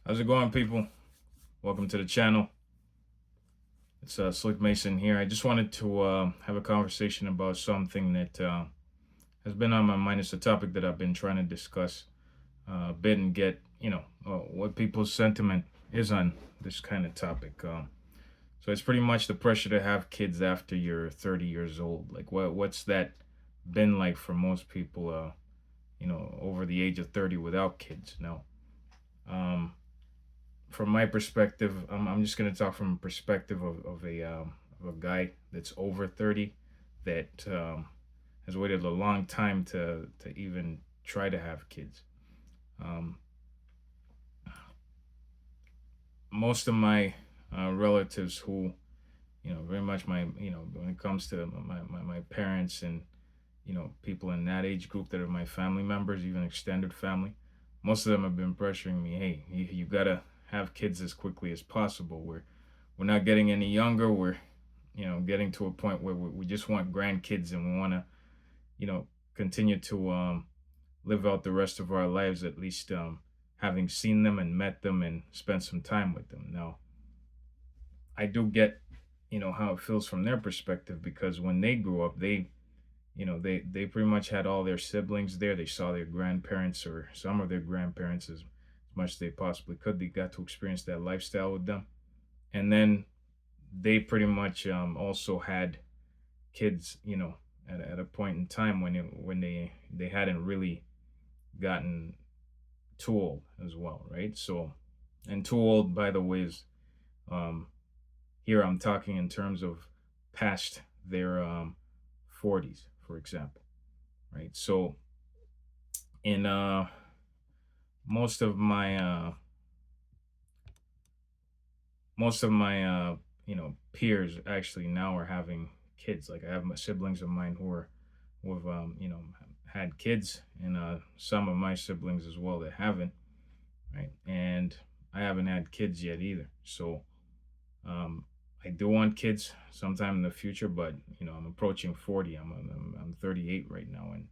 How's it going, people? Welcome to the channel. It's Slick Mason here. I just wanted to have a conversation about something that has been on my mind. It's a topic that I've been trying to discuss a bit and get, what people's sentiment is on this kind of topic. So it's pretty much the pressure to have kids after you're 30 years old. Like, what's that been like for most people, over the age of 30 without kids? Now, um, from my perspective, I'm just going to talk from a perspective of a guy that's over 30 that has waited a long time to even try to have kids. Um, Most of my relatives who, very much when it comes to my parents and, people in that age group that are my family members, even extended family, most of them have been pressuring me, hey, you got to have kids as quickly as possible. We're not getting any younger. We're, getting to a point where we just want grandkids and we want to, continue to live out the rest of our lives, at least having seen them and met them and spent some time with them. Now, I do get, how it feels from their perspective because when they grew up, they pretty much had all their siblings there. They saw their grandparents or some of their grandparents as much as they possibly could. They got to experience that lifestyle with them, and then they pretty much also had kids, at a point in time when they hadn't really gotten too old as well, right? So, and too old, by the way, is um, here I'm talking in terms of past their 40s, for example, right? So, in most of my peers actually now are having kids. Like I have my siblings of mine who have had kids, and some of my siblings as well that haven't, right? And I haven't had kids yet either. So um, I do want kids sometime in the future, but I'm approaching 40. I'm 38 right now, and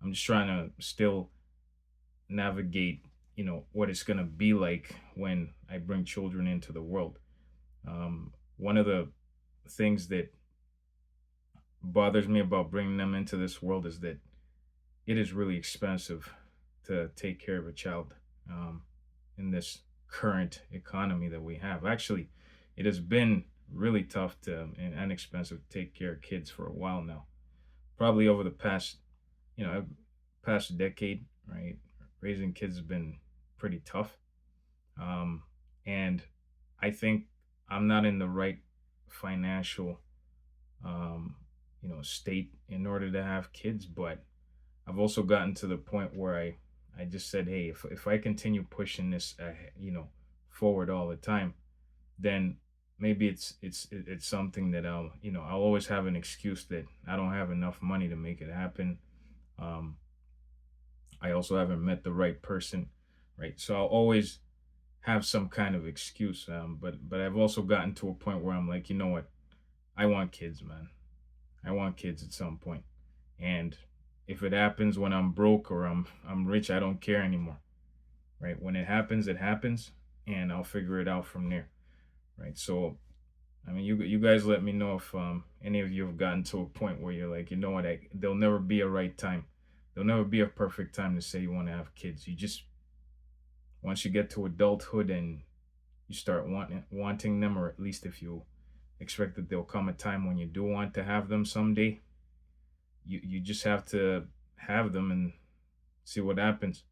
I'm just trying to still navigate, what it's gonna be like when I bring children into the world. One of the things that bothers me about bringing them into this world is that it is really expensive to take care of a child in this current economy that we have. Actually, it has been really tough and expensive to take care of kids for a while now. Probably over the past, past decade, right? Raising kids has been pretty tough. Um, and I think I'm not in the right financial state in order to have kids, but I've also gotten to the point where I just said, hey, if I continue pushing this forward all the time, then maybe it's something that I'll always have an excuse that I don't have enough money to make it happen. um I also haven't met the right person, right? So I'll always have some kind of excuse. But I've also gotten to a point where I'm like, you know what? I want kids, man. I want kids at some point. And if it happens when I'm broke or I'm rich, I don't care anymore. Right? When it happens, and I'll figure it out from there. Right? So I mean, you guys let me know if any of you have gotten to a point where you're like, you know what, there'll never be a right time. There'll never be a perfect time to say you want to have kids. You just once you get to adulthood and you start wanting them, or at least if you expect that there'll come a time when you do want to have them someday, you just have to have them and see what happens,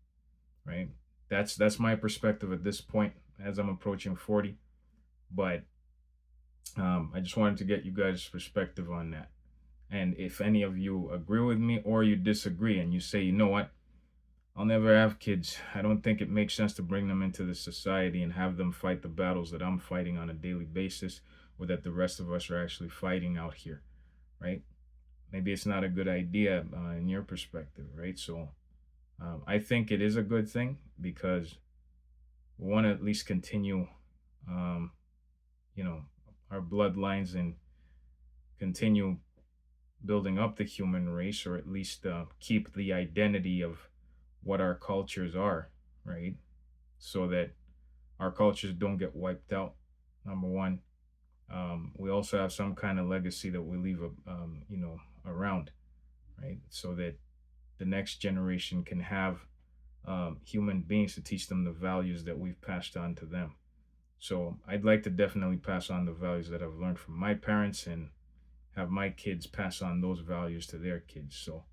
right? That's my perspective at this point as I'm approaching 40. But I just wanted to get you guys' perspective on that. And if any of you agree with me or you disagree and you say, you know what, I'll never have kids. I don't think it makes sense to bring them into this society and have them fight the battles that I'm fighting on a daily basis or that the rest of us are actually fighting out here, right? Maybe it's not a good idea in your perspective, right? So I think it is a good thing because we want to at least continue, um, you know, our bloodlines and continue building up the human race, or at least keep the identity of what our cultures are, right? So that our cultures don't get wiped out. Number one, we also have some kind of legacy that we leave, around, right? So that the next generation can have human beings to teach them the values that we've passed on to them. So I'd like to definitely pass on the values that I've learned from my parents and have my kids pass on those values to their kids. So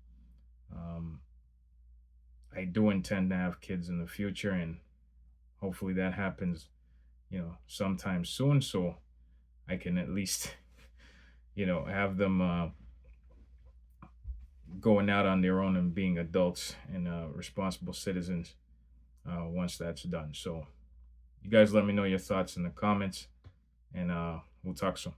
um, I do intend to have kids in the future, and hopefully that happens, sometime soon. So I can at least, have them going out on their own and being adults and responsible citizens once that's done. So you guys let me know your thoughts in the comments, and we'll talk soon.